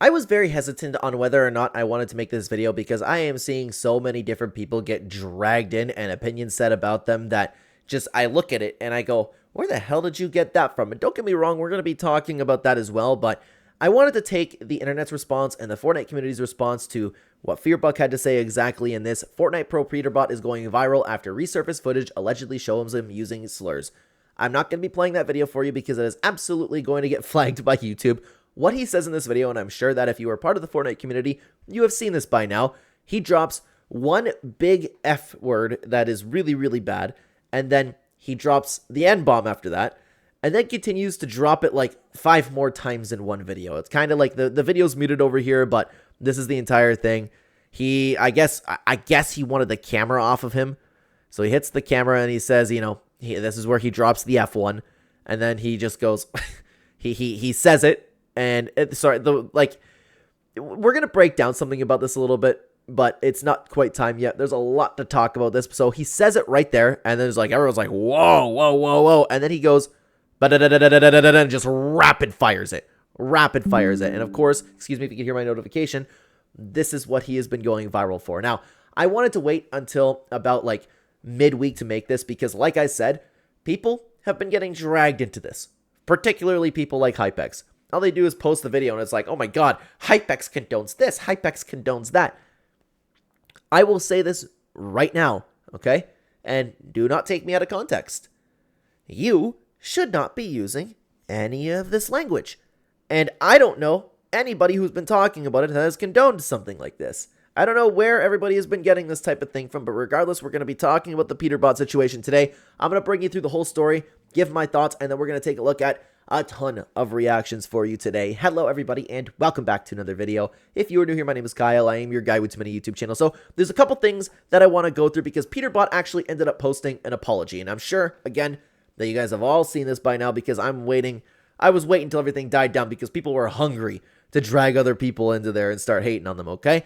I was very hesitant on whether or not I wanted to make this video because I am seeing so many different people get dragged in and opinions said about them that just I look at it and I go, where the hell did you get that from? And don't get me wrong, we're going to be talking about that as well, but I wanted to take the internet's response and the Fortnite community's response to what Fearbuck had to say exactly in this. Fortnite Pro Peterbot is going viral after resurfaced footage allegedly shows him using slurs. I'm not going to be playing that video for you because it is absolutely going to get flagged by YouTube. What he says in this video, and I'm sure that if you are part of the Fortnite community, you have seen this by now, he drops one big F word that is really, really bad, and then he drops the N-bomb after that, and then continues to drop it like 5 more times in one video. It's kind of like the video's muted over here, but this is the entire thing. I guess he wanted the camera off of him, so he hits the camera and he says, you know, this is where he drops the F1, and then he just goes, he says it. And we're going to break down something about this a little bit, but it's not quite time yet. There's a lot to talk about this. So he says it right there, and then it's like, everyone's like, whoa, whoa, whoa, whoa. And then he goes, and just rapid fires it. And of course, excuse me if you can hear my notification, this is what he has been going viral for. Now, I wanted to wait until about like midweek to make this because, like I said, people have been getting dragged into this, particularly people like Hypex. All they do is post the video and it's like, oh my god, Hypex condones this, Hypex condones that. I will say this right now, okay? And do not take me out of context. You should not be using any of this language. And I don't know anybody who's been talking about it that has condoned something like this. I don't know where everybody has been getting this type of thing from, but regardless, we're going to be talking about the Peterbot situation today. I'm going to bring you through the whole story, give my thoughts, and then we're going to take a look at a ton of reactions for you today. Hello, everybody, and welcome back to another video. If you are new here, my name is Kyle. I am your guy with too many YouTube channels. So there's a couple things that I want to go through because Peterbot actually ended up posting an apology, and I'm sure, again, that you guys have all seen this by now because I was waiting until everything died down because people were hungry to drag other people into there and start hating on them, okay?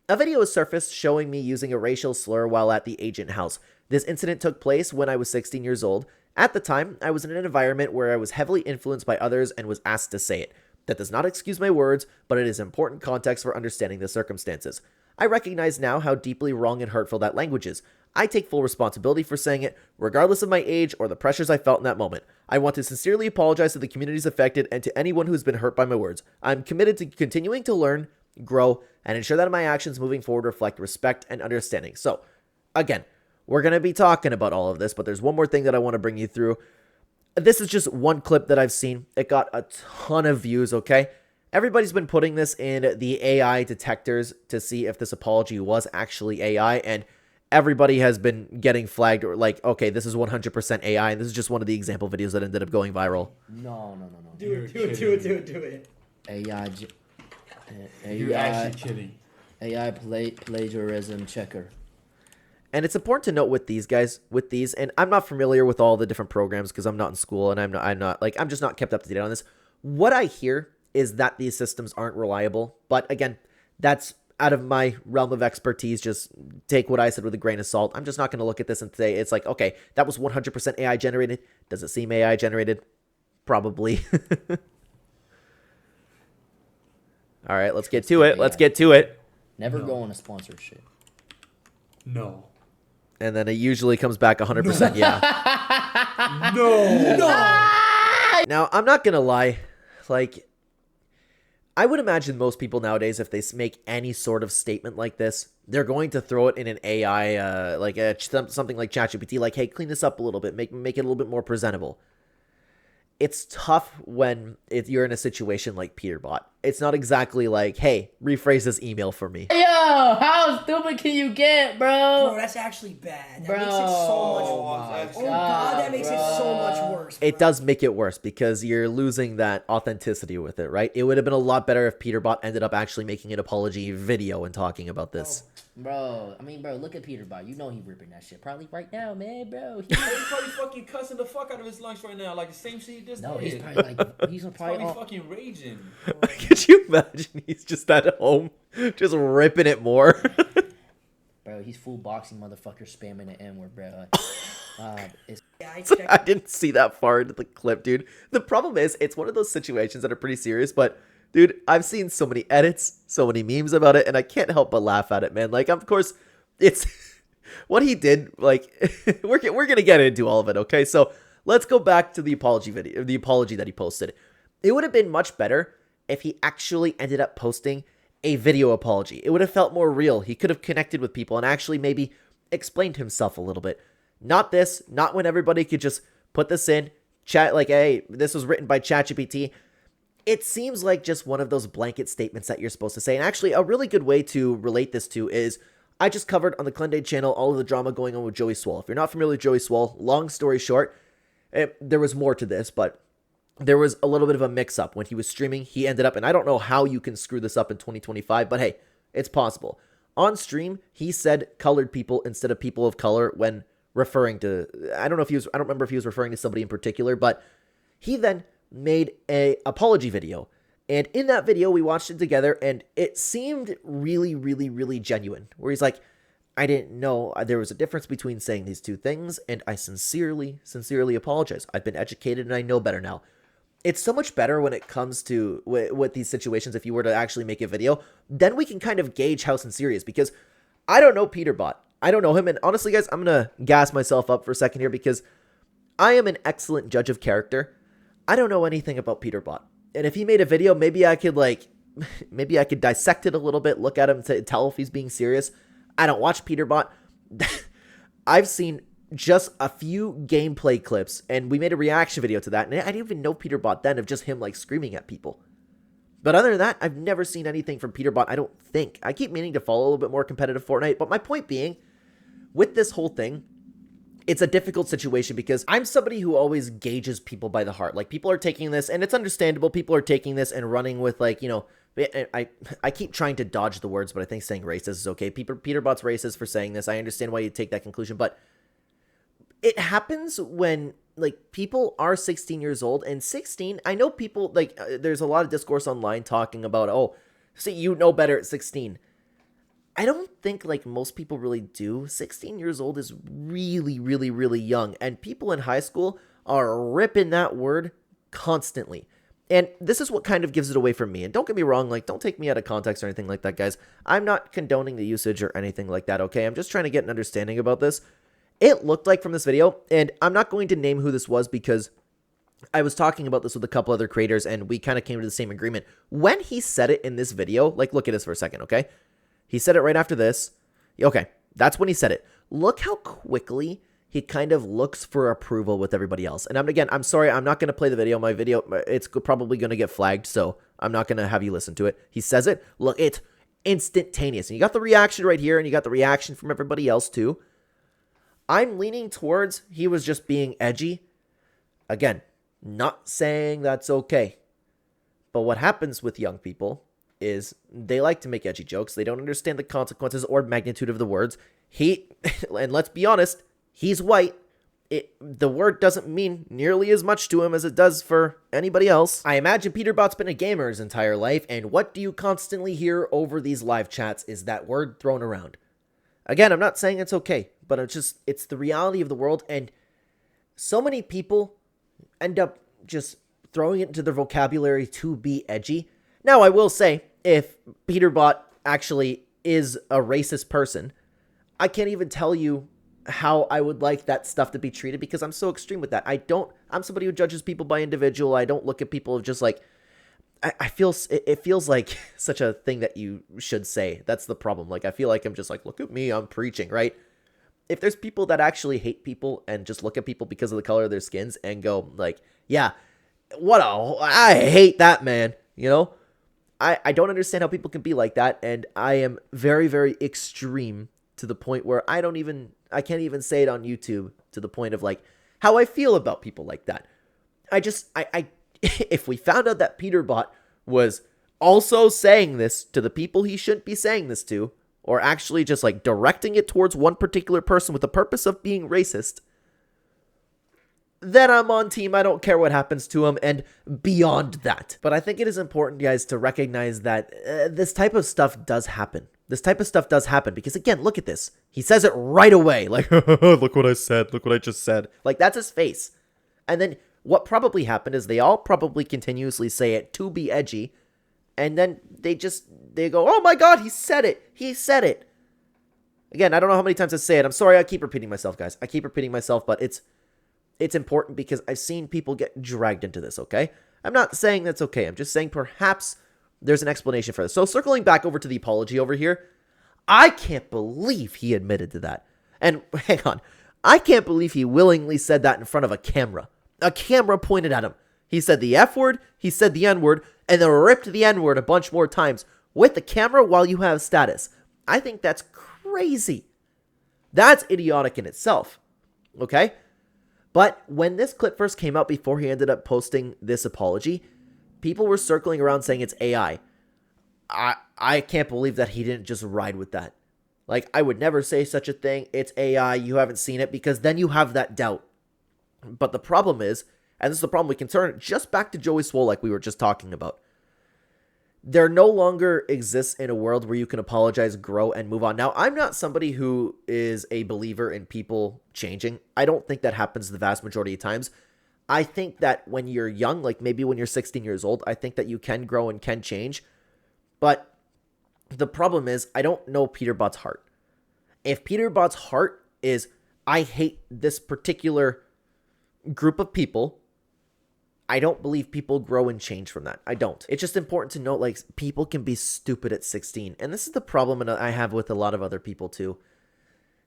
A video was surfaced showing me using a racial slur while at the agent house. This incident took place when I was 16 years old. At the time, I was in an environment where I was heavily influenced by others and was asked to say it. That does not excuse my words, but it is important context for understanding the circumstances. I recognize now how deeply wrong and hurtful that language is. I take full responsibility for saying it, regardless of my age or the pressures I felt in that moment. I want to sincerely apologize to the communities affected and to anyone who has been hurt by my words. I'm committed to continuing to learn, grow, and ensure that my actions moving forward reflect respect and understanding. So, again, we're going to be talking about all of this, but there's one more thing that I want to bring you through. This is just one clip that I've seen. It got a ton of views, okay? Everybody's been putting this in the AI detectors to see if this apology was actually AI, and everybody has been getting flagged or like, okay, this is 100% AI, and this is just one of the example videos that ended up going viral. No. Do it. AI. You're actually kidding. AI plagiarism checker. And it's important to note with these guys, and I'm not familiar with all the different programs because I'm not in school and I'm just not kept up to date on this. What I hear is that these systems aren't reliable, but again, that's out of my realm of expertise. Just take what I said with a grain of salt. I'm just not going to look at this and say it's like, okay, that was 100% AI generated. Does it seem AI generated? Probably. All right, let's get to it. Never go on a sponsorship. No. And then it usually comes back 100% yeah. No. Now, I'm not going to lie. Like, I would imagine most people nowadays, if they make any sort of statement like this, they're going to throw it in an AI, something like ChatGPT, like, hey, clean this up a little bit, make it a little bit more presentable. It's tough when you're in a situation like Peterbot. It's not exactly like, hey, rephrase this email for me. Yo, how stupid can you get, bro? Bro, that's actually bad. That Bro. makes it so much Oh, worse. Oh god, that makes it so much worse. It does make it worse because you're losing that authenticity with it, right? It would have been a lot better if Peterbot ended up actually making an apology video and talking about this. Bro, look at Peterbot. You know he ripping that shit. Probably right now, man, bro. He's probably fucking cussing the fuck out of his lunch right now, like the same shit he just No, did. he's probably like, he's Probably probably fucking raging. Could you imagine he's just at home, just ripping it more? Bro, he's full boxing motherfucker spamming the N-word, bro. I didn't see that far into the clip, dude. The problem is, it's one of those situations that are pretty serious, but Dude, I've seen so many edits, so many memes about it, and I can't help but laugh at it, man. Like, of course, it's what he did. Like, we're gonna get into all of it, okay? So let's go back to the apology video, the apology that he posted. It would have been much better if he actually ended up posting a video apology. It would have felt more real. He could have connected with people and actually maybe explained himself a little bit. Not this, not when everybody could just put this in, chat like, hey, this was written by ChatGPT. It seems like just one of those blanket statements that you're supposed to say. And actually, a really good way to relate this to is I just covered on the Clenday Channel all of the drama going on with Joey Swole. If you're not familiar with Joey Swole, long story short, there was more to this, but there was a little bit of a mix-up. When he was streaming, he ended up, and I don't know how you can screw this up in 2025, but hey, it's possible. On stream, he said colored people instead of people of color when referring to, I don't remember if he was referring to somebody in particular, but he then made a apology video. And in that video, we watched it together, and it seemed really, really, really genuine, where he's like, I didn't know there was a difference between saying these two things, and I sincerely, sincerely apologize. I've been educated, and I know better now. It's so much better when it comes to with these situations. If you were to actually make a video, then we can kind of gauge how sincere he is, because I don't know Peterbot. I don't know him. And honestly, guys, I'm going to gas myself up for a second here because I am an excellent judge of character. I don't know anything about Peterbot. And if he made a video, maybe I could dissect it a little bit, look at him to tell if he's being serious. I don't watch Peterbot. I've seen just a few gameplay clips, and we made a reaction video to that, and I didn't even know Peterbot then, of just him like screaming at people. But other than that, I've never seen anything from Peterbot, I don't think. I keep meaning to follow a little bit more competitive Fortnite, but my point being, with this whole thing, it's a difficult situation because I'm somebody who always gauges people by the heart. Like, people are taking this, and it's understandable, people are taking this and running with, like, you know, I keep trying to dodge the words, but I think saying racist is okay. Peterbot's racist for saying this. I understand why you take that conclusion, but it happens when, like, people are 16 years old, and 16, I know people, like, there's a lot of discourse online talking about, oh, see, you know better at 16. I don't think, like, most people really do. 16 years old is really, really, really young, and people in high school are ripping that word constantly. And this is what kind of gives it away from me. And don't get me wrong, like, don't take me out of context or anything like that, guys. I'm not condoning the usage or anything like that, okay? I'm just trying to get an understanding about this. It looked like from this video, and I'm not going to name who this was because I was talking about this with a couple other creators, and we kind of came to the same agreement. When he said it in this video, like, look at this for a second, okay? He said it right after this. Okay, that's when he said it. Look how quickly he kind of looks for approval with everybody else. And I'm sorry, I'm not going to play the video. My video, it's probably going to get flagged, so I'm not going to have you listen to it. He says it. Look, it's instantaneous. And you got the reaction right here, and you got the reaction from everybody else too. I'm leaning towards he was just being edgy. Again, not saying that's okay. But what happens with young people is they like to make edgy jokes. They don't understand the consequences or magnitude of the words. And let's be honest, he's white. The word doesn't mean nearly as much to him as it does for anybody else. I imagine Peterbot's been a gamer his entire life, and what do you constantly hear over these live chats is that word thrown around. Again, I'm not saying it's okay, but it's the reality of the world, and so many people end up just throwing it into their vocabulary to be edgy. Now, I will say, if Peterbot actually is a racist person, I can't even tell you how I would like that stuff to be treated because I'm so extreme with that. I'm somebody who judges people by individual. I don't look at people of just like, it feels like such a thing that you should say. That's the problem. Like, I feel like I'm just like, look at me, I'm preaching, right? If there's people that actually hate people and just look at people because of the color of their skins and go like, yeah, I hate that man, you know? I don't understand how people can be like that, and I am very, very extreme to the point where I can't even say it on YouTube to the point of like how I feel about people like that. If we found out that Peterbot was also saying this to the people he shouldn't be saying this to, or actually just like directing it towards one particular person with the purpose of being racist, then I'm on team. I don't care what happens to him and beyond that. But I think it is important, guys, to recognize that this type of stuff does happen. This type of stuff does happen because, again, look at this. He says it right away. Like, look what I said. Look what I just said. Like, that's his face. And then what probably happened is they all probably continuously say it to be edgy. And then they go, oh my God, he said it. He said it. Again, I don't know how many times I say it. I'm sorry, I keep repeating myself, guys. I keep repeating myself, but it's important because I've seen people get dragged into this, okay? I'm not saying that's okay. I'm just saying perhaps there's an explanation for this. So circling back over to the apology over here, I can't believe he admitted to that. And hang on, I can't believe he willingly said that in front of a camera. A camera pointed at him. He said the F word, he said the N word, and then ripped the N word a bunch more times with the camera while you have status. I think that's crazy. That's idiotic in itself. Okay? But when this clip first came out before he ended up posting this apology, people were circling around saying it's AI. I can't believe that he didn't just ride with that. Like, I would never say such a thing. It's AI. You haven't seen it, because then you have that doubt. But the problem is, and this is the problem, we can turn just back to Joey Swole like we were just talking about. There no longer exists in a world where you can apologize, grow, and move on. Now, I'm not somebody who is a believer in people changing. I don't think that happens the vast majority of times. I think that when you're young, like maybe when you're 16 years old, I think that you can grow and can change. But the problem is, I don't know Peterbot's heart. If Peterbot's heart is, I hate this particular group of people, I don't believe people grow and change from that. I don't. It's just important to note, like, people can be stupid at 16. And this is the problem I have with a lot of other people too.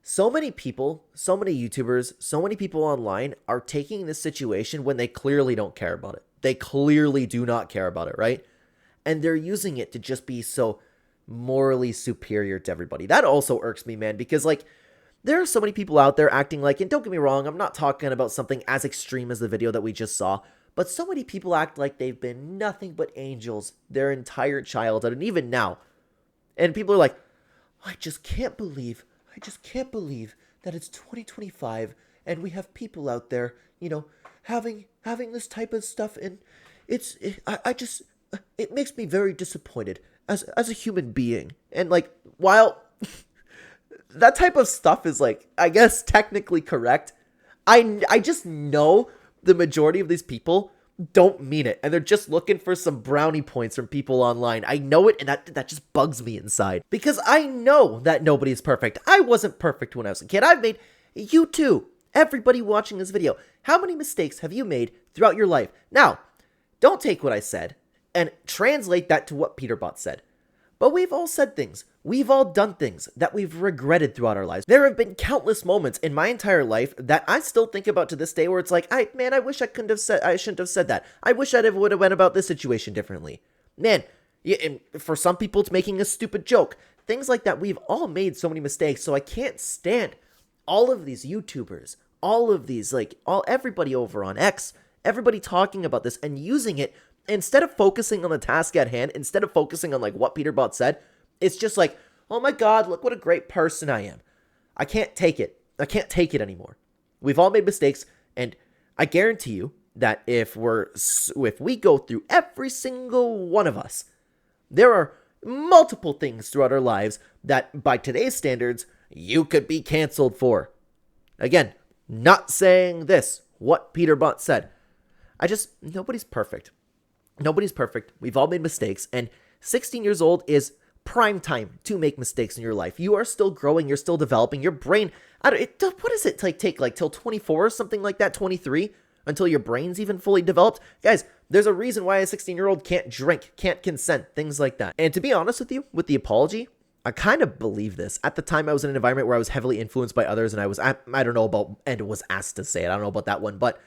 So many people, so many YouTubers, so many people online are taking this situation when they clearly don't care about it. They clearly do not care about it, right? And they're using it to just be so morally superior to everybody. That also irks me, man, because, like, there are so many people out there acting like, and don't get me wrong, I'm not talking about something as extreme as the video that we just saw, but so many people act like they've been nothing but angels their entire childhood, and even now. And people are like, I just can't believe that it's 2025 and we have people out there, you know, having this type of stuff, and it makes me very disappointed as a human being. And, like, while that type of stuff is, like, I guess technically correct, I just know the majority of these people don't mean it, and they're just looking for some brownie points from people online. I know it, and that just bugs me inside, because I know that nobody's perfect. I wasn't perfect when I was a kid. I've made, you too, everybody watching this video, how many mistakes have you made throughout your life? Now, don't take what I said and translate that to what Peterbot said. But we've all said things, we've all done things that we've regretted throughout our lives. There have been countless moments in my entire life that I still think about to this day where it's like, I wish I shouldn't have said that. I wish I would have went about this situation differently. Man, and for some people it's making a stupid joke. Things like that, we've all made so many mistakes, so I can't stand all of these YouTubers, all of these, like, everybody over on X, everybody talking about this and using it. Instead of focusing on the task at hand, instead of focusing on, like, what Peterbot said, it's just like, oh my God, look what a great person I am. I can't take it. I can't take it anymore. We've all made mistakes, and I guarantee you that if we go through every single one of us, there are multiple things throughout our lives that, by today's standards, you could be canceled for. Again, not saying this, what Peterbot said. Nobody's perfect. Nobody's perfect. We've all made mistakes, and 16 years old is prime time to make mistakes in your life. You are still growing. You're still developing. Your brain, what does it take like till 24 or something like that, 23, until your brain's even fully developed? Guys, there's a reason why a 16-year-old can't drink, can't consent, things like that. And to be honest with you, with the apology, I kind of believe this. At the time, I was in an environment where I was heavily influenced by others, and I don't know about, and was asked to say it. I don't know about that one, but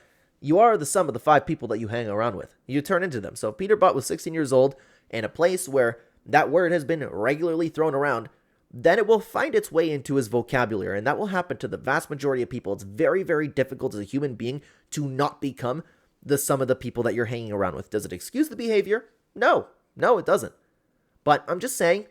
you are the sum of the 5 people that you hang around with. You turn into them. So if Peterbot was 16 years old in a place where that word has been regularly thrown around, then it will find its way into his vocabulary, and that will happen to the vast majority of people. It's very, very difficult as a human being to not become the sum of the people that you're hanging around with. Does it excuse the behavior? No, it doesn't. But I'm just saying,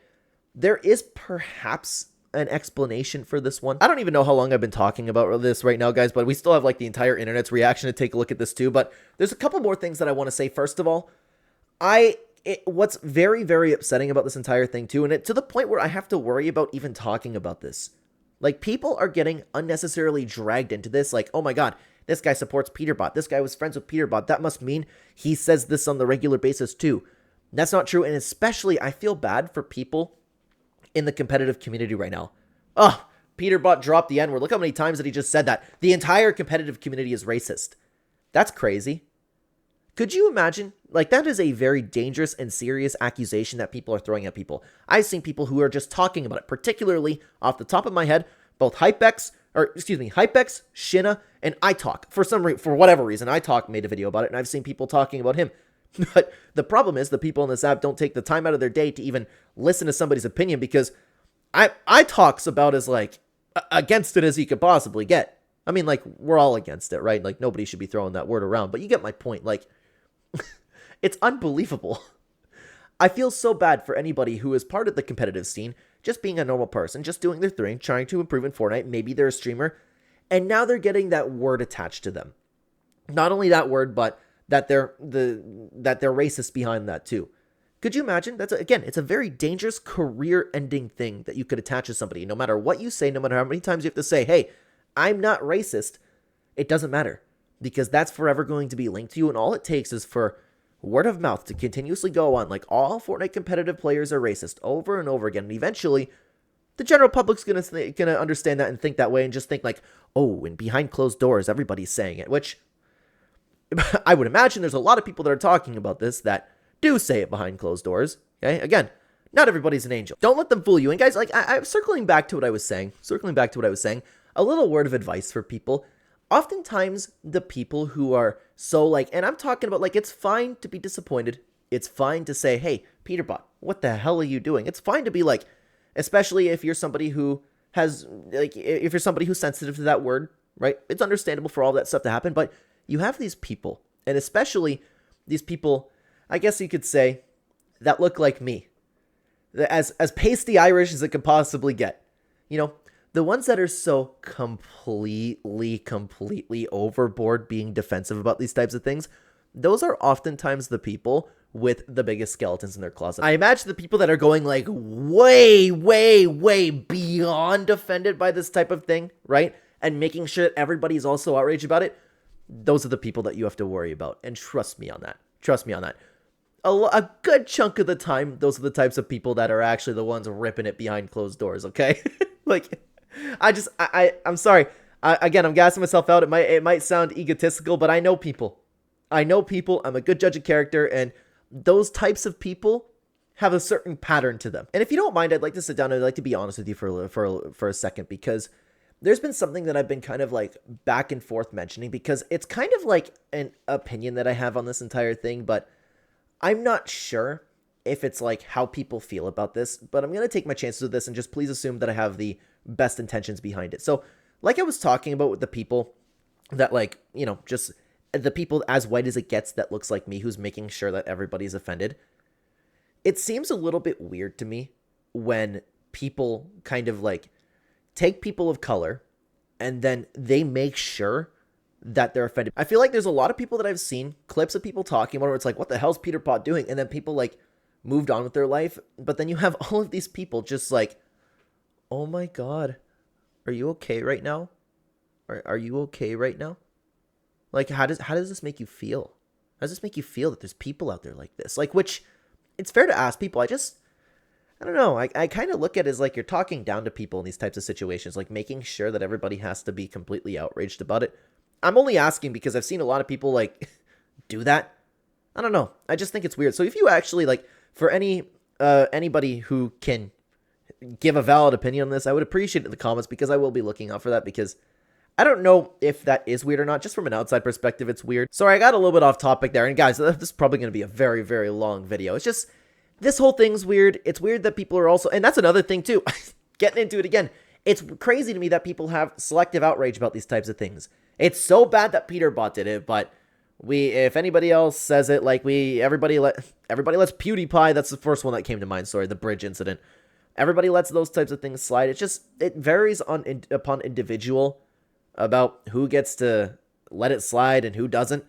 there is perhaps an explanation for this one. I don't even know how long I've been talking about this right now, guys, but we still have, like, the entire internet's reaction to take a look at this too. But there's a couple more things that I want to say. First of all, what's very, very upsetting about this entire thing too, and to the point where I have to worry about even talking about this. Like, people are getting unnecessarily dragged into this, like, oh my God, this guy supports Peterbot. This guy was friends with Peterbot. That must mean he says this on the regular basis too. That's not true, and especially I feel bad for people in the competitive community right now. Oh, Peterbot dropped the N-word. Look how many times that he just said that. The entire competitive community is racist. That's crazy. Could you imagine? Like, that is a very dangerous and serious accusation that people are throwing at people. I've seen people who are just talking about it, particularly off the top of my head, both Hypex, Shinna, and iTalk. For whatever reason, iTalk made a video about it, and I've seen people talking about him. But the problem is the people in this app don't take the time out of their day to even listen to somebody's opinion, because iTalk's about as, like, against it as you could possibly get. I mean, like, we're all against it, right? Like, nobody should be throwing that word around, but you get my point. Like, it's unbelievable. I feel so bad for anybody who is part of the competitive scene, just being a normal person, just doing their thing, trying to improve in Fortnite. Maybe they're a streamer, and now they're getting that word attached to them. Not only that word, but that they're racist behind that too. Could you imagine? It's a very dangerous career-ending thing that you could attach to somebody. No matter what you say, no matter how many times you have to say, hey, I'm not racist, it doesn't matter, because that's forever going to be linked to you, and all it takes is for word of mouth to continuously go on, like all Fortnite competitive players are racist over and over again, and eventually the general public's gonna understand that and think that way, and just think like, oh, and behind closed doors everybody's saying it, which I would imagine there's a lot of people that are talking about this that do say it behind closed doors. Okay, again, not everybody's an angel. Don't let them fool you. And guys, like, I'm circling back to what I was saying, a little word of advice for people. Oftentimes, the people who are so, like, and I'm talking about, like, it's fine to be disappointed. It's fine to say, hey, Peterbot, what the hell are you doing? It's fine to be like, especially if you're somebody who has, like, if you're somebody who's sensitive to that word, right? It's understandable for all that stuff to happen, but you have these people, and especially these people, I guess you could say, that look like me. As pasty Irish as it could possibly get. You know, the ones that are so completely overboard being defensive about these types of things, those are oftentimes the people with the biggest skeletons in their closet. I imagine the people that are going like way beyond offended by this type of thing, right? And making sure that everybody's also outraged about it. Those are the people that you have to worry about. And trust me on that. A good chunk of the time, those are the types of people that are actually the ones ripping it behind closed doors, okay? Like, I'm sorry. Again, I'm gassing myself out. It might sound egotistical, but I know people. I'm a good judge of character, and those types of people have a certain pattern to them. And if you don't mind, I'd like to sit down and I'd like to be honest with you for a second, because there's been something that I've been kind of like back and forth mentioning, because it's kind of like an opinion that I have on this entire thing, but I'm not sure if it's like how people feel about this, but I'm going to take my chances with this and just please assume that I have the best intentions behind it. So like I was talking about with the people that, like, you know, just the people as white as it gets that looks like me, who's making sure that everybody's offended. It seems a little bit weird to me when people kind of like take people of color and then they make sure that they're offended. I feel like there's a lot of people that I've seen clips of people talking about where it's like, what the hell's Peterbot doing? And then people like moved on with their life. But then you have all of these people just like, oh my God, are you okay right now? Are you okay right now? Like, how does this make you feel? How does this make you feel that there's people out there like this? Like, which it's fair to ask people. I don't know. I kind of look at it as like you're talking down to people in these types of situations, like making sure that everybody has to be completely outraged about it. I'm only asking because I've seen a lot of people like do that. I don't know. I just think it's weird. So if you actually like, for anybody who can give a valid opinion on this, I would appreciate it in the comments, because I will be looking out for that, because I don't know if that is weird or not. Just from an outside perspective, it's weird. Sorry, I got a little bit off topic there. And guys, this is probably going to be a very, very long video. It's just, this whole thing's weird. It's weird that people are also, and that's another thing too, getting into it again. It's crazy to me that people have selective outrage about these types of things. It's so bad that Peterbot did it, but if anybody else says it, like everybody lets PewDiePie, that's the first one that came to mind, sorry, the bridge incident. Everybody lets those types of things slide. It varies upon individual about who gets to let it slide and who doesn't.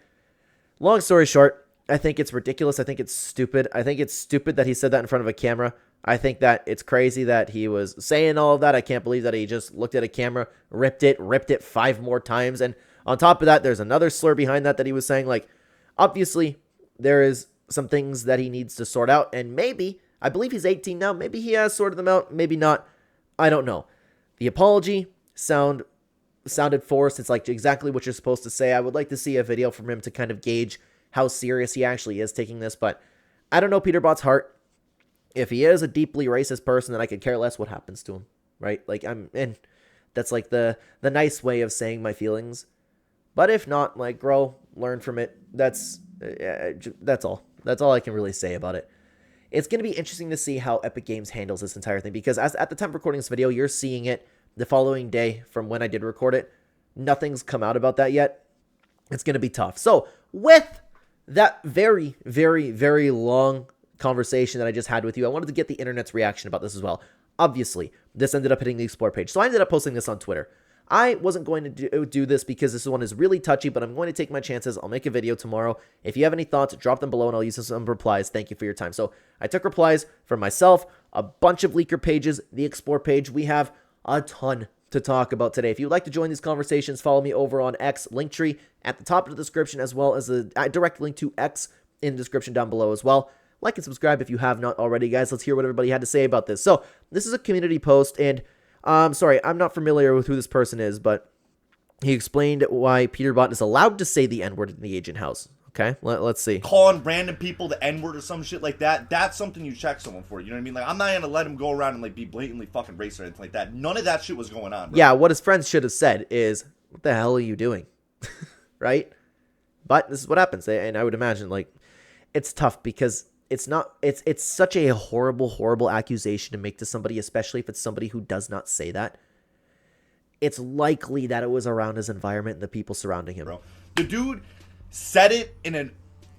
Long story short, I think it's ridiculous. I think it's stupid. I think it's stupid that he said that in front of a camera. I think that it's crazy that he was saying all of that. I can't believe that he just looked at a camera, ripped it 5 more times. And on top of that, there's another slur behind that he was saying. Like, obviously, there is some things that he needs to sort out, and maybe, I believe he's 18 now, maybe he has sorted them out, maybe not, I don't know. The apology sounded forced. It's like exactly what you're supposed to say. I would like to see a video from him to kind of gauge how serious he actually is taking this, but I don't know Peterbot's heart. If he is a deeply racist person, then I could care less what happens to him, right? Like, and that's like the nice way of saying my feelings. But if not, like, grow, learn from it. That's all. That's all I can really say about it. It's going to be interesting to see how Epic Games handles this entire thing, because at the time of recording this video, you're seeing it the following day from when I did record it. Nothing's come out about that yet. It's going to be tough. So, with that very, very, very long conversation that I just had with you, I wanted to get the internet's reaction about this as well. Obviously, this ended up hitting the Explore page, so I ended up posting this on Twitter. I wasn't going to do this because this one is really touchy, but I'm going to take my chances. I'll make a video tomorrow. If you have any thoughts, drop them below and I'll use some replies. Thank you for your time. So I took replies from myself, a bunch of leaker pages, the Explore page. We have a ton to talk about today. If you'd like to join these conversations, follow me over on X, Linktree at the top of the description, as well as a direct link to X in the description down below as well. Like and subscribe if you have not already, guys. Let's hear what everybody had to say about this. So this is a community post, and sorry, I'm not familiar with who this person is, but he explained why Peterbot is allowed to say the N-word in the agent house. Okay, let's see. Calling random people the N-word or some shit like that, that's something you check someone for, you know what I mean? Like, I'm not gonna let him go around and, like, be blatantly fucking racist or anything like that. None of that shit was going on, bro. Yeah, what his friends should have said is, what the hell are you doing? Right? But this is what happens, and I would imagine, like, it's tough because it's such a horrible accusation to make to somebody, especially if it's somebody who does not say that. It's likely that it was around his environment and the people surrounding him. Bro, the dude said it in an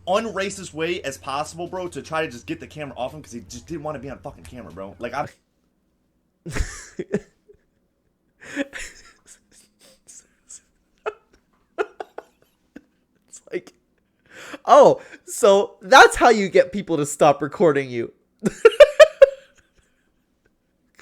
unracist way as possible, bro, to try to just get the camera off him because he just didn't want to be on fucking camera, bro. Like, I'm... It's like, oh, so that's how you get people to stop recording you.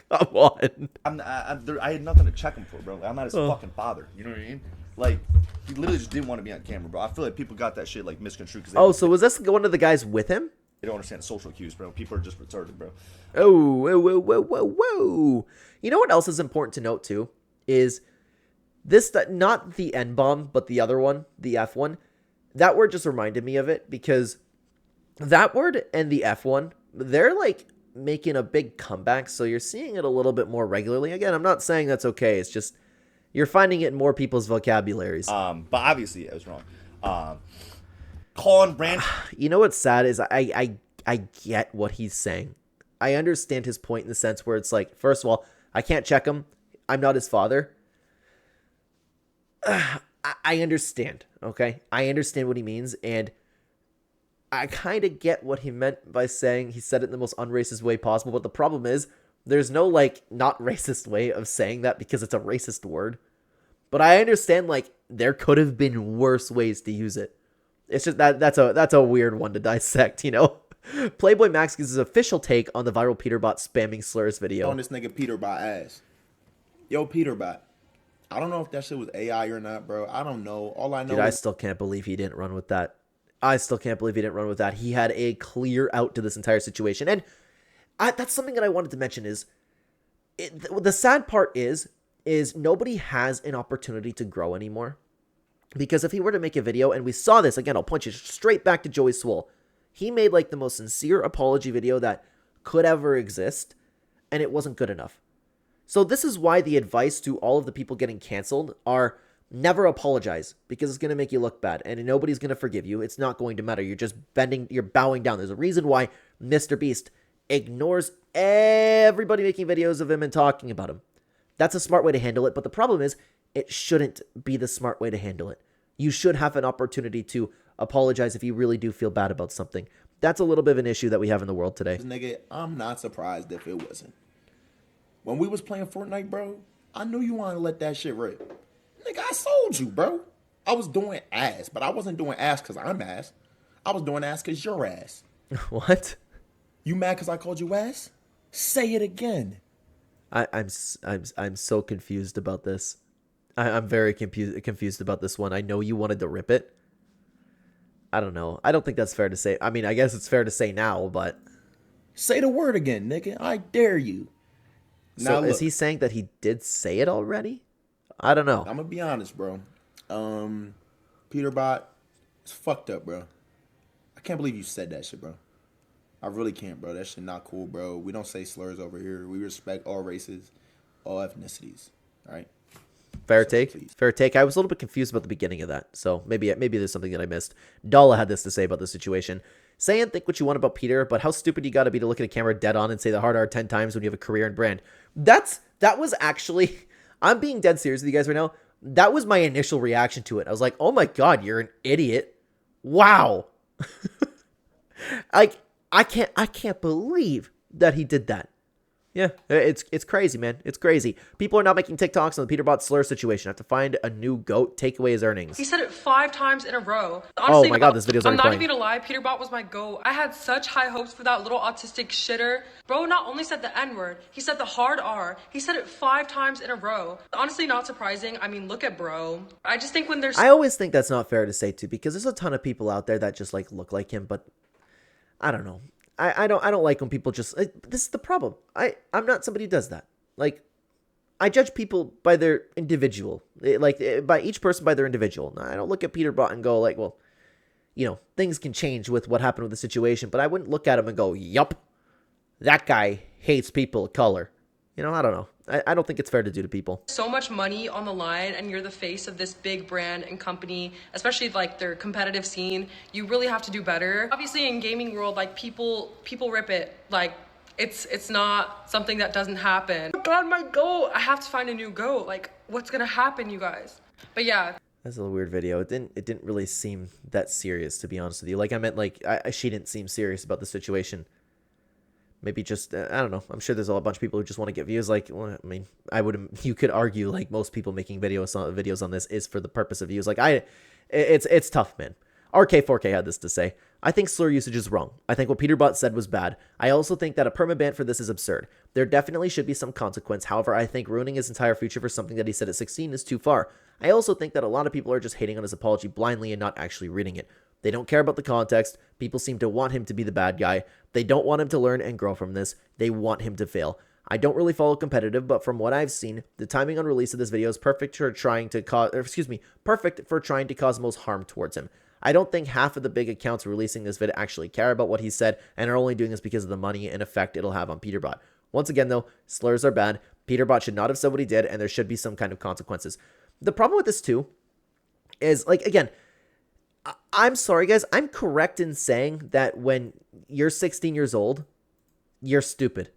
Come on. I had nothing to check him for, bro. Like, I'm not his fucking father. You know what I mean? Like, he literally just didn't want to be on camera, bro. I feel like people got that shit, like, misconstrued. Oh, so was this one of the guys with him? They don't understand social cues, bro. People are just retarded, bro. Oh, whoa. You know what else is important to note, too? Is this, not the N-bomb, but the other one, the F one. That word just reminded me of it, because that word and the F one, they're, like, making a big comeback, so you're seeing it a little bit more regularly. Again, I'm not saying that's okay. It's just you're finding it in more people's vocabularies. But obviously I was wrong. Calling brand. You know what's sad is I get what he's saying. I understand his point in the sense where it's like, first of all, I can't check him. I'm not his father. I understand. Okay, I understand what he means, and I kind of get what he meant by saying he said it in the most unracist way possible, but the problem is there's no, like, not racist way of saying that because it's a racist word. But I understand, like, there could have been worse ways to use it. It's just that's a weird one to dissect, you know? Playboy Max gives his official take on the viral Peterbot spamming slurs video. On this nigga Peterbot ass. Yo, Peterbot. I don't know if that shit was AI or not, bro. I don't know. All I know Dude, I still can't believe he didn't run with that. He had a clear out to this entire situation. And that's something that I wanted to mention is, the sad part is nobody has an opportunity to grow anymore. Because if he were to make a video, and we saw this, again, I'll point you straight back to Joey Swole. He made, like, the most sincere apology video that could ever exist, and it wasn't good enough. So this is why the advice to all of the people getting canceled are never apologize, because it's going to make you look bad, and nobody's going to forgive you. It's not going to matter. You're just you're bowing down. There's a reason why Mr. Beast ignores everybody making videos of him and talking about him. That's a smart way to handle it, but the problem is, it shouldn't be the smart way to handle it. You should have an opportunity to apologize if you really do feel bad about something. That's a little bit of an issue that we have in the world today. nigga, I'm not surprised if it wasn't. When we was playing Fortnite, bro, I knew you wanted to let that shit rip. Nigga, I sold you, bro. I was doing ass, but I wasn't doing ass because I'm ass. I was doing ass because you're ass. What? You mad because I called you ass? Say it again. I'm so confused about this. I'm very confused about this one. I know you wanted to rip it. I don't know. I don't think that's fair to say. I mean, I guess it's fair to say now, but Say the word again, nigga. I dare you. so Now, is look. he saying that he did say it already? I don't know. I'm gonna be honest, bro. Peterbot, it's fucked up, bro. I can't believe you said that shit, bro. I really can't, bro. That shit not cool, bro. We don't say slurs over here. We respect all races, all ethnicities. All right. Fair So, take. please. Fair take. I was a little bit confused about the beginning of that, so maybe there's something that I missed. Dalla had this to say about the situation. Say and think what you want about Peter, but how stupid you got to be to look at a camera dead on and say the hard R 10 times when you have a career and brand. That was actually, I'm being dead serious with you guys right now. That was my initial reaction to it. I was like, oh my god, you're an idiot. Wow. Like, I can't believe that he did that. Yeah, it's crazy, man. It's crazy. People are not making TikToks on the Peterbot slur situation. I have to find a new goat, take away his earnings. He said it 5 times in a row. Oh my god, this video's I'm already not playing. even gonna lie, Peterbot was my goat. I had such high hopes for that little autistic shitter. Bro not only said the N-word, he said the hard R. He said it 5 times in a row. Honestly, not surprising. I mean, look at bro. I just think when there's... I always think that's not fair to say too, because there's a ton of people out there that just like look like him, but I don't know. I don't like when people just this is the problem. I'm not somebody who does that. Like, I judge people by their individual, by each person by their individual. I don't look at Peterbot and go like, well, you know, things can change with what happened with the situation, but I wouldn't look at him and go, yup, that guy hates people of color. You know, I don't know. I don't think it's fair to do to people. so much money on the line and you're the face of this big brand and company, especially like their competitive scene, you really have to do better. Obviously in gaming world, like people rip it. Like it's not something that doesn't happen. Oh god, my goat. I have to find a new goat. Like what's gonna happen, you guys? But yeah. That's a weird video. It didn't really seem that serious, to be honest with you. Like, I meant like she didn't seem serious about the situation. Maybe just, I don't know. I'm sure there's a bunch of people who just want to get views. Like, well, I mean, you could argue like most people making videos on this is for the purpose of views. Like, it's tough, man. RK4K had this to say. I think slur usage is wrong. I think what Peterbot said was bad. I also think that a permaban for this is absurd. There definitely should be some consequence. However, I think ruining his entire future for something that he said at 16 is too far. I also think that a lot of people are just hating on his apology blindly and not actually reading it. They don't care about the context. People seem to want him to be the bad guy. They don't want him to learn and grow from this. They want him to fail. I don't really follow competitive, but from what I've seen, the timing on release of this video is perfect for trying to cause most harm towards him. I don't think half of the big accounts releasing this vid actually care about what he said and are only doing this because of the money and effect it'll have on Peterbot. Once again, though, slurs are bad. Peterbot should not have said what he did, and there should be some kind of consequences. The problem with this, too, is, like, again, I'm sorry, guys. I'm correct in saying that when you're 16 years old, you're stupid.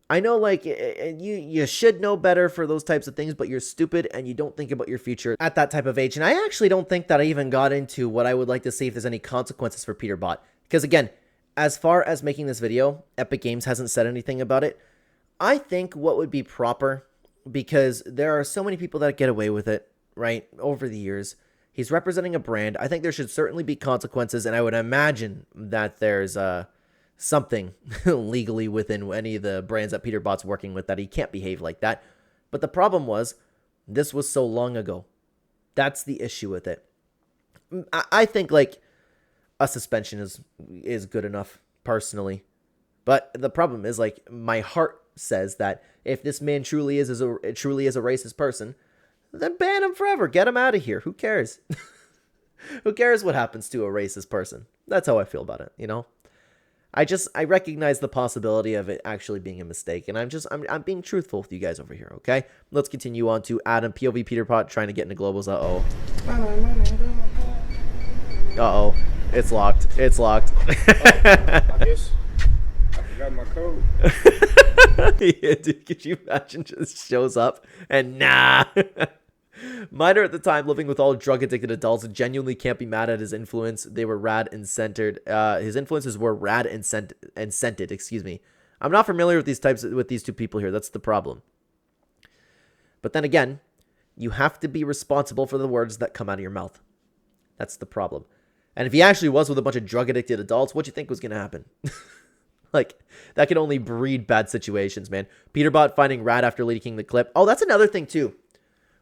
I know, like, you should know better for those types of things, but you're stupid and you don't think about your future at that type of age. And I actually don't think that I even got into what I would like to see if there's any consequences for Peterbot. Because, again, as far as making this video, Epic Games hasn't said anything about it. I think what would be proper, because there are so many people that get away with it, right, over the years. He's representing a brand. I think there should certainly be consequences, and I would imagine that there's something legally within any of the brands that Peterbot's working with that he can't behave like that. But the problem was, this was so long ago. That's the issue with it. I think, like, a suspension is good enough, personally. But the problem is, like, my heart says that if this man truly is a racist person, then ban him forever. Get him out of here. Who cares? Who cares what happens to a racist person? That's how I feel about it, you know? I recognize the possibility of it actually being a mistake, and I'm being truthful with you guys over here, okay? Let's continue on to Adam, POV Peterbot, trying to get into globals. Uh-oh. Uh-oh. It's locked. It's locked. I guess I forgot my code. Yeah, dude, could you imagine just shows up and nah. Minor at the time, living with all drug-addicted adults, genuinely can't be mad at his influence. They were rad and centered. His influences were rad and scented. Excuse me. I'm not familiar with these two people here. That's the problem. But then again, you have to be responsible for the words that come out of your mouth. That's the problem. And if he actually was with a bunch of drug-addicted adults, what do you think was going to happen? Like, that could only breed bad situations, man. Peterbot finding rad after leaking the clip. Oh, that's another thing, too.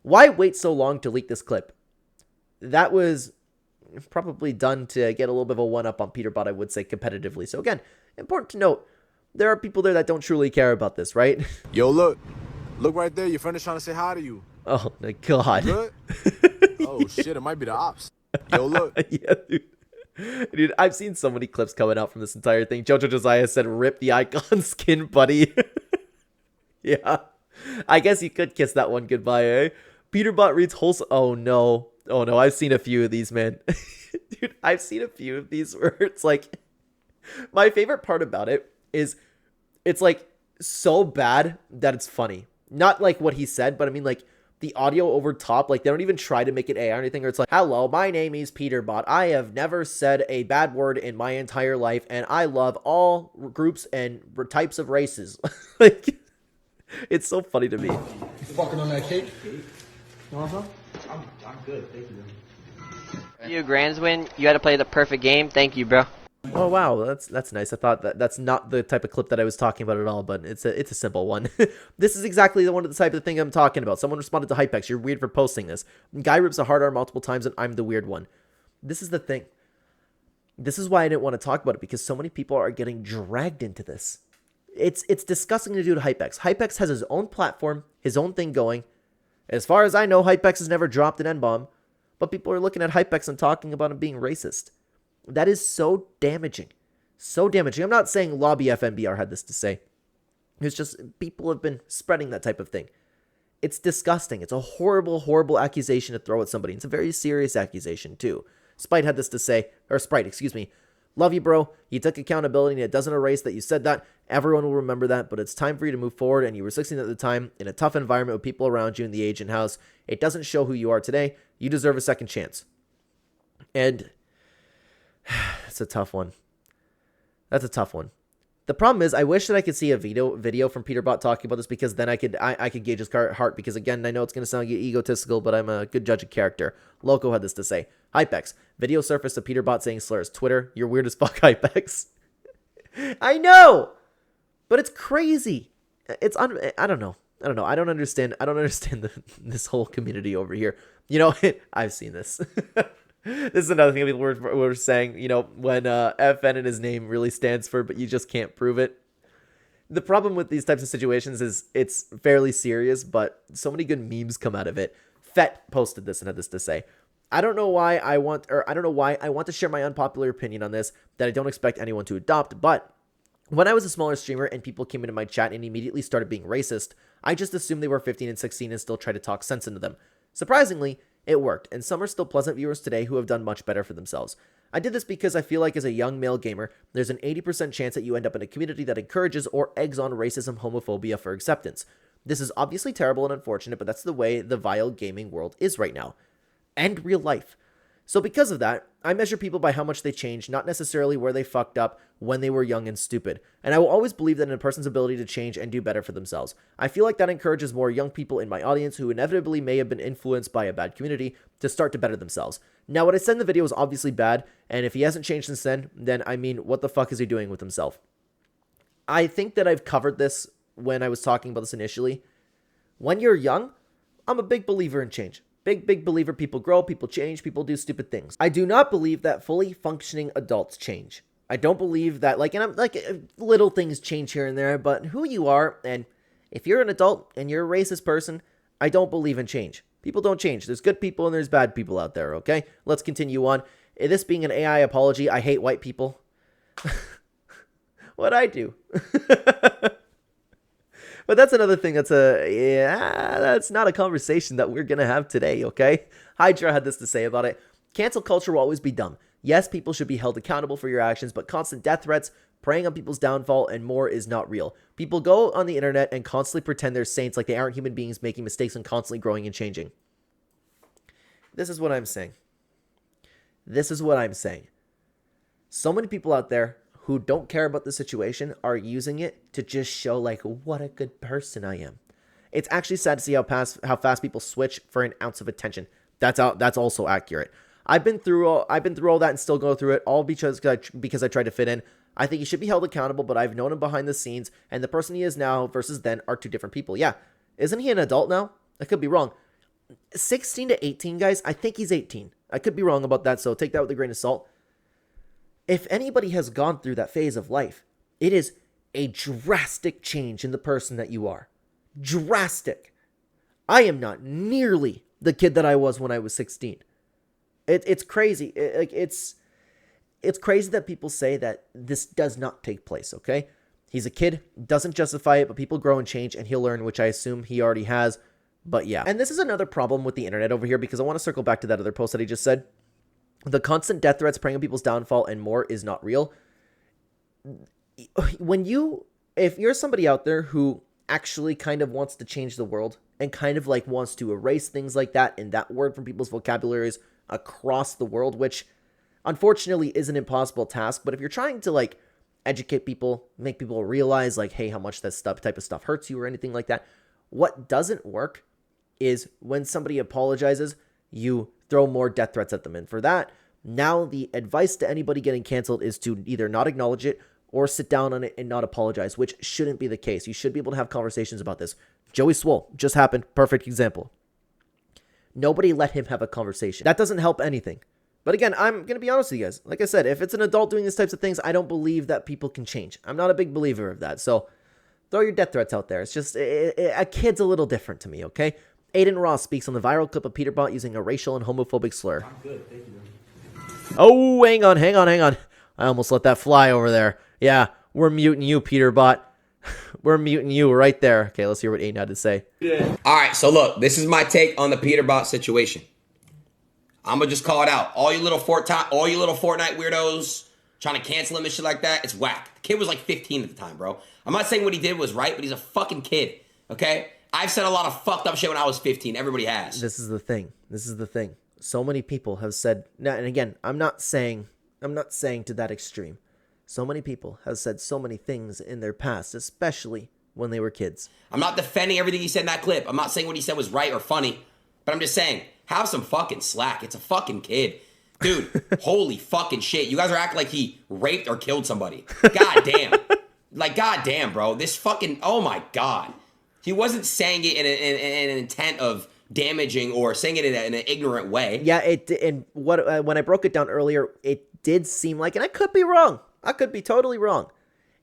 Why wait so long to leak this clip? That was probably done to get a little bit of a one-up on Peterbot, I would say, competitively. So again, important to note, there are people there that don't truly care about this, right? Yo, look right there. Your friend is trying to say hi to you. Oh my god. Good? Oh shit, it might be the ops. Yo, look. Yeah, dude. Dude, I've seen so many clips coming out from this entire thing. Jojo Josiah said, "Rip the icon skin, buddy." Yeah, I guess you could kiss that one goodbye, eh? Peterbot reads wholesome. Oh no, I've seen a few of these, man. Dude, I've seen a few of these where it's like, my favorite part about it is, it's like so bad that it's funny. Not like what he said, but I mean like the audio over top. Like they don't even try to make it AI or anything. Or it's like, "Hello, my name is Peterbot. I have never said a bad word in my entire life, and I love all groups and types of races." Like, it's so funny to me. You fucking on that cake? I'm good, thank you. You Grands win. You had to play the perfect game. Thank you, bro. Oh wow, that's nice. I thought that's not the type of clip that I was talking about at all, but it's a simple one. This is exactly the type of thing I'm talking about. Someone responded to Hypex, "You're weird for posting this." Guy rips a hard R multiple times, and I'm the weird one. This is the thing. This is why I didn't want to talk about it, because so many people are getting dragged into this. It's disgusting to do to Hypex. Hypex has his own platform, his own thing going. As far as I know, Hypex has never dropped an N-bomb, but people are looking at Hypex and talking about him being racist. That is so damaging. So damaging. I'm not saying Lobby FNBR had this to say. It's just people have been spreading that type of thing. It's disgusting. It's a horrible, horrible accusation to throw at somebody. It's a very serious accusation, too. Sprite had this to say, or Sprite, excuse me. "Love you, bro. You took accountability, and it doesn't erase that you said that. Everyone will remember that, but it's time for you to move forward, and you were 16 at the time, in a tough environment with people around you in the age and house. It doesn't show who you are today. You deserve a second chance." And it's a tough one. That's a tough one. The problem is, I wish that I could see a video from Peterbot talking about this, because then I could gauge his heart, because again, I know it's going to sound egotistical, but I'm a good judge of character. Loco had this to say. "Hypex, video surfaced of Peterbot saying slurs. Twitter, you're weird as fuck, Hypex." I know, but it's crazy. I don't know. I don't understand this whole community over here. You know, I've seen this. This is another thing people were saying, you know, when FN in his name really stands for, but you just can't prove it. The problem with these types of situations is it's fairly serious, but so many good memes come out of it. Fett posted this and had this to say. I don't know why I want to share my unpopular opinion on this that I don't expect anyone to adopt, but when I was a smaller streamer and people came into my chat and immediately started being racist, I just assumed they were 15 and 16 and still tried to talk sense into them. Surprisingly, it worked, and some are still pleasant viewers today who have done much better for themselves. I did this because I feel like as a young male gamer, there's an 80% chance that you end up in a community that encourages or eggs on racism, homophobia for acceptance. This is obviously terrible and unfortunate, but that's the way the vile gaming world is right now. And real life. So because of that, I measure people by how much they change, not necessarily where they fucked up when they were young and stupid. And I will always believe that in a person's ability to change and do better for themselves. I feel like that encourages more young people in my audience who inevitably may have been influenced by a bad community to start to better themselves. Now, what I said in the video was obviously bad, and if he hasn't changed since then I mean, what the fuck is he doing with himself? I think that I've covered this when I was talking about this initially. When you're young, I'm a big believer in change. Big believer. People grow, people change, people do stupid things. I do not believe that fully functioning adults change. I don't believe that, little things change here and there, but who you are, and if you're an adult and you're a racist person, I don't believe in change. People don't change. There's good people and there's bad people out there, okay? Let's continue on. This being an AI apology, I hate white people. What'd I do? But that's another thing that's not a conversation that we're going to have today, okay? Hydra had this to say about it. Cancel culture will always be dumb. Yes, people should be held accountable for your actions, but constant death threats, preying on people's downfall, and more is not real. People go on the internet and constantly pretend they're saints like they aren't human beings making mistakes and constantly growing and changing. This is what I'm saying. So many people out there who don't care about the situation are using it to just show, like, what a good person I am. It's actually sad to see how fast people switch for an ounce of attention. That's also accurate. I've been through all that and still go through it, all because I tried to fit in. I think he should be held accountable, but I've known him behind the scenes, and the person he is now versus then are two different people. Yeah, isn't he an adult now? I could be wrong. 16 to 18, guys. I think he's 18. I could be wrong about that, so take that with a grain of salt. If anybody has gone through that phase of life, it is a drastic change in the person that you are. Drastic. I am not nearly the kid that I was when I was 16. It's crazy. It's crazy that people say that this does not take place, okay? He's a kid, doesn't justify it, but people grow and change, and he'll learn, which I assume he already has. But yeah. And this is another problem with the internet over here, because I want to circle back to that other post that he just said. The constant death threats, preying on people's downfall, and more is not real. If you're somebody out there who actually kind of wants to change the world, and kind of like wants to erase things like that and that word from people's vocabularies across the world, which unfortunately is an impossible task, but if you're trying to like educate people, make people realize like, hey, how much this type of stuff hurts you or anything like that, what doesn't work is when somebody apologizes, you throw more death threats at them. And for that, now the advice to anybody getting canceled is to either not acknowledge it or sit down on it and not apologize, which shouldn't be the case. You should be able to have conversations about this. Joey Swole just happened. Perfect example. Nobody let him have a conversation. That doesn't help anything. But again, I'm going to be honest with you guys. Like I said, if it's an adult doing these types of things, I don't believe that people can change. I'm not a big believer of that. So throw your death threats out there. It's just, a kid's a little different to me, okay? Aiden Ross speaks on the viral clip of Peterbot using a racial and homophobic slur. I'm good, thank you. Oh, hang on. I almost let that fly over there. Yeah, we're muting you, Peterbot. We're muting you right there. Okay, let's hear what Aiden had to say. Yeah. All right, so look, this is my take on the Peterbot situation. I'm gonna just call it out. All you little Fortnite weirdos trying to cancel him and shit like that, it's whack. The kid was like 15 at the time, bro. I'm not saying what he did was right, but he's a fucking kid, okay? I've said a lot of fucked up shit when I was 15. Everybody has. This is the thing. So many people have said, and again, I'm not saying to that extreme. So many people have said so many things in their past, especially when they were kids. I'm not defending everything he said in that clip. I'm not saying what he said was right or funny, but I'm just saying, have some fucking slack. It's a fucking kid. Dude, holy fucking shit. You guys are acting like he raped or killed somebody. God damn. Like, god damn, bro. This fucking, oh my god. He wasn't saying it in an intent of damaging or saying it in an ignorant way. Yeah, when I broke it down earlier, it did seem like, and I could be wrong. I could be totally wrong.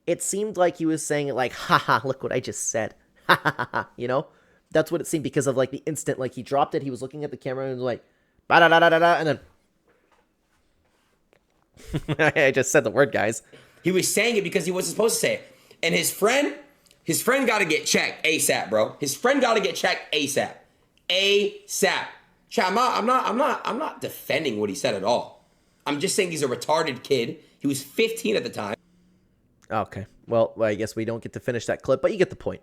It seemed like he was saying it like, haha, look what I just said. Ha ha ha ha, you know? That's what it seemed because of like the instant, like he dropped it, he was looking at the camera and was like, ba-da-da-da-da-da, and then I just said the word, guys. He was saying it because he wasn't supposed to say it. And his friend got to get checked ASAP, bro. His friend got to get checked ASAP. ASAP. Chat, I'm not defending what he said at all. I'm just saying he's a retarded kid. He was 15 at the time. Okay. Well, I guess we don't get to finish that clip, but you get the point.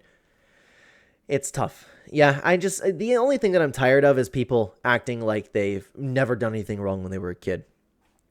It's tough. Yeah, the only thing that I'm tired of is people acting like they've never done anything wrong when they were a kid.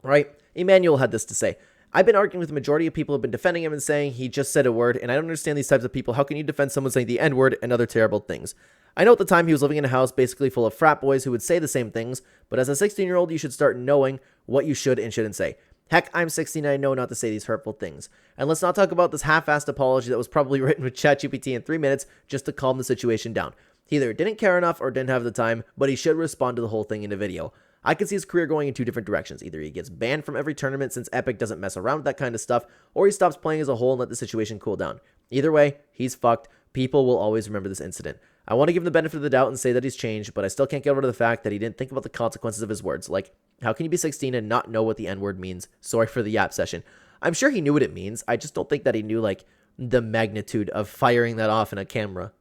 Right? Emmanuel had this to say. I've been arguing with the majority of people who have been defending him and saying he just said a word, and I don't understand these types of people. How can you defend someone saying the N-word and other terrible things? I know at the time he was living in a house basically full of frat boys who would say the same things, but as a 16-year-old, you should start knowing what you should and shouldn't say. Heck, I'm 16 and I know not to say these hurtful things. And let's not talk about this half-assed apology that was probably written with ChatGPT in 3 minutes just to calm the situation down. He either didn't care enough or didn't have the time, but he should respond to the whole thing in a video. I could see his career going in two different directions. Either he gets banned from every tournament since Epic doesn't mess around with that kind of stuff, or he stops playing as a whole and let the situation cool down. Either way, he's fucked. People will always remember this incident. I want to give him the benefit of the doubt and say that he's changed, but I still can't get over the fact that he didn't think about the consequences of his words. Like, how can you be 16 and not know what the N-word means? Sorry for the yap session. I'm sure he knew what it means. I just don't think that he knew, like, the magnitude of firing that off in a camera.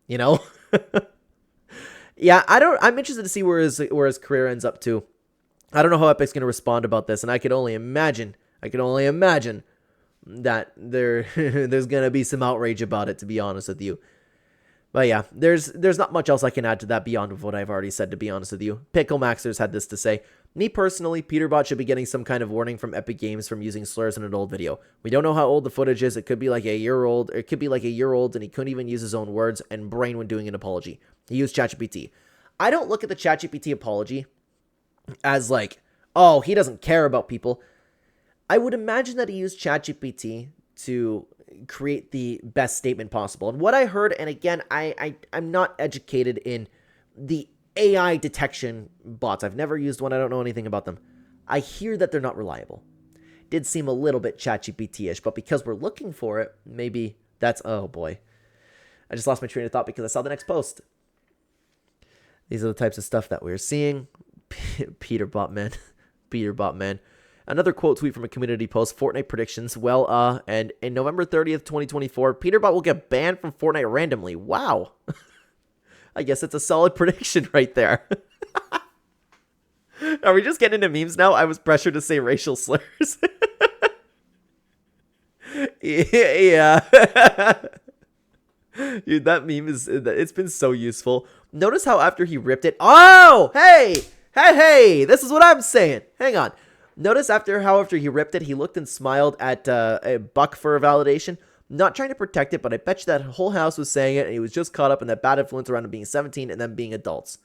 You know? Yeah, I'm interested to see where his career ends up too. I don't know how Epic's going to respond about this, and I can only imagine that there's going to be some outrage about it, to be honest with you. But yeah, there's not much else I can add to that beyond what I've already said, to be honest with you. Pickle Maxers had this to say. Me personally, Peterbot should be getting some kind of warning from Epic Games from using slurs in an old video. We don't know how old the footage is. It could be like a year old, or it could be like a year old, and he couldn't even use his own words and brain when doing an apology. He used ChatGPT. I don't look at the ChatGPT apology as like, oh, he doesn't care about people. I would imagine that he used ChatGPT to create the best statement possible. And what I heard, and again, I'm not educated in the AI detection bots. I've never used one. I don't know anything about them. I hear that they're not reliable. Did seem a little bit ChatGPT-ish, but because we're looking for it, maybe that's... Oh, boy. I just lost my train of thought because I saw the next post. These are the types of stuff that we're seeing. Peterbot, man. Peterbot, man. Another quote tweet from a community post. Fortnite predictions. Well, and in November 30th, 2024, Peterbot will get banned from Fortnite randomly. Wow. I guess it's a solid prediction right there. Are we just getting into memes now? I was pressured to say racial slurs. Yeah. Dude, that meme it's been so useful. Notice how after he ripped it... Oh! Hey! This is what I'm saying. Hang on. Notice after he ripped it, he looked and smiled at a Buck for a validation. Not trying to protect it, but I bet you that whole house was saying it, and he was just caught up in that bad influence around him being 17 and them being adults.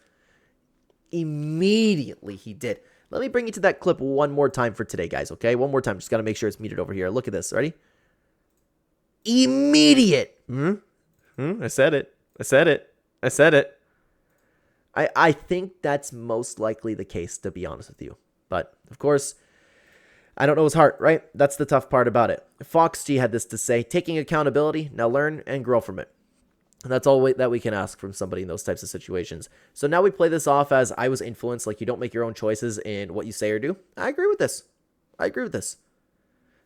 Immediately he did. Let me bring you to that clip one more time for today, guys, okay? One more time. Just got to make sure it's muted over here. Look at this. Ready? Immediate. I said it. I think that's most likely the case, to be honest with you. But, of course, I don't know his heart, right? That's the tough part about it. Fox G had this to say, taking accountability, now learn and grow from it. And that's all that we can ask from somebody in those types of situations. So now we play this off as I was influenced, like you don't make your own choices in what you say or do. I agree with this.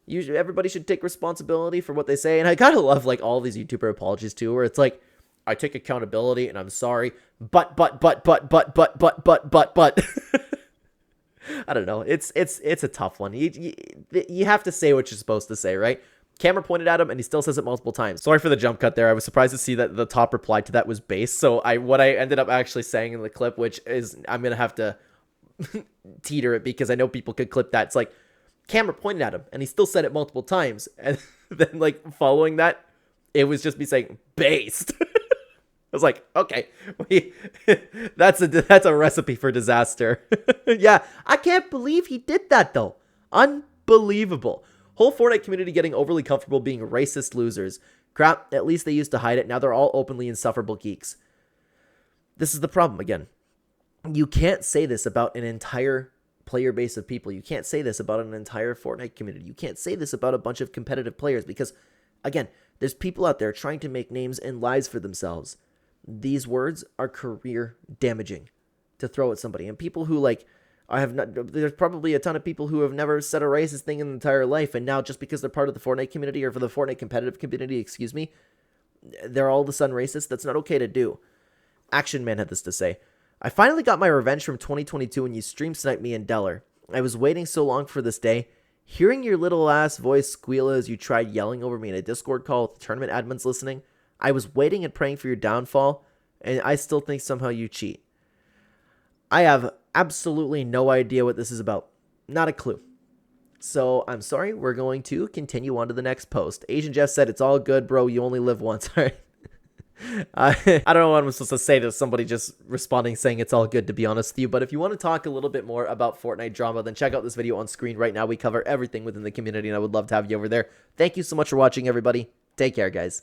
Everybody should take responsibility for what they say. And I gotta love like all these YouTuber apologies too, where it's like, I take accountability and I'm sorry, but. I don't know. It's a tough one. You have to say what you're supposed to say, right? Camera pointed at him and he still says it multiple times. Sorry for the jump cut there. I was surprised to see that the top reply to that was base. So what I ended up actually saying in the clip, which is I'm going to have to teeter it because I know people could clip that. It's like camera pointed at him and he still said it multiple times. And then like following that, it was just me saying based. I was like, okay, that's a recipe for disaster. Yeah, I can't believe he did that though. Unbelievable. Whole Fortnite community getting overly comfortable being racist losers. Crap, at least they used to hide it. Now they're all openly insufferable geeks. This is the problem again. You can't say this about an entire player base of people. You can't say this about an entire Fortnite community. You can't say this about a bunch of competitive players because, again, there's people out there trying to make names and lives for themselves. These words are career damaging to throw at somebody. And people who there's probably a ton of people who have never said a racist thing in their entire life, and now just because they're part of the Fortnite community or for the Fortnite competitive community, they're all of a sudden racist. That's not okay to do. Action Man had this to say. I finally got my revenge from 2022 when you stream sniped me and Deller. I was waiting so long for this day. Hearing your little ass voice squeal as you tried yelling over me in a Discord call with the tournament admins listening. I was waiting and praying for your downfall, and I still think somehow you cheat. I have absolutely no idea what this is about. Not a clue. So, I'm sorry, we're going to continue on to the next post. Asian Jeff said, it's all good, bro, you only live once. All right. I don't know what I'm supposed to say to somebody just responding saying it's all good, to be honest with you. But if you want to talk a little bit more about Fortnite drama, then check out this video on screen right now. We cover everything within the community, and I would love to have you over there. Thank you so much for watching, everybody. Take care, guys.